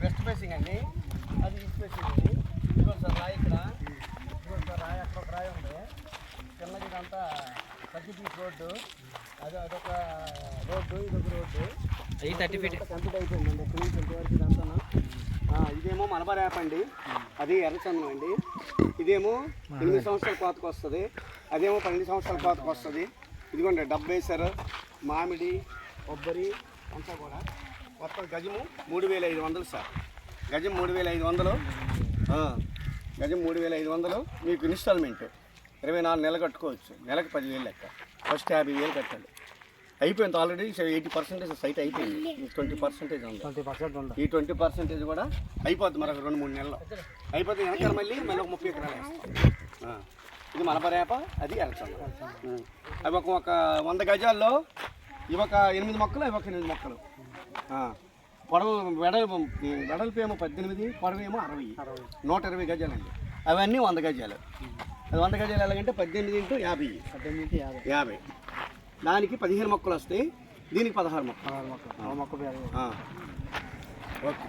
West facing అండి, అది east facing అండి. ఇదిగో సార్ రాయి ఇక్కడ, ఇదిగో సార్ రాయి, అక్కడ ఒక రాయి ఉంది. చిన్నది ఇదంతా 30 ఫీట్ రోడ్డు, అదొక రోడ్డు, ఇదొక రోడ్డు. 30 ఫీట్ కంప్లీట్ అయిపోయిందండి ఎక్కడి నుంచి ఇంతవరకు ఇదంతా. ఇదేమో మలబార్ యాప్ అండి, అది ఎర్రచందనం అండి. ఇదేమో 8 సంవత్సరాల కోతకు వస్తుంది, అదేమో 12 సంవత్సరాల కోతకు వస్తుంది. ఇదిగోండి డబ్బు వేశారు, మామిడి, కొబ్బరి అంతా కూడా. మొత్తం గజము 3500 సార్. గజం 3500, గజం 3500. మీకు ఇన్స్టాల్మెంట్ 24 నెలలు కట్టుకోవచ్చు. నెలకు 10,000 లెక్క. ఫస్ట్ 50,000 కట్టాలి. అయిపోయింది ఆల్రెడీ. 80% సైట్ అయిపోయింది. 20% ఉంది. ఈ 20% కూడా అయిపోద్ది మరొక 2-3 నెలలు అయిపోతే. వెనకాల మళ్ళీ ఒక 30 ఎకరాలు వేస్తాం. ఇది మలబార్ యాప, అది ఎర్రచందనం. అవి ఒక 100 గజాల్లో ఇవి ఒక 8 మొక్కలు, అవి ఒక 8 మొక్కలు. పొడవు వెడల్పు ఏమో 18, పొడవు ఏమో 60, 120 గజాలండి. అవన్నీ 100 గజాలు. అది 100 గజాలు ఎలాగంటే 18 × 50. దానికి 15 మొక్కలు వస్తాయి, దీనికి 16 మొక్కలు. ఓకే.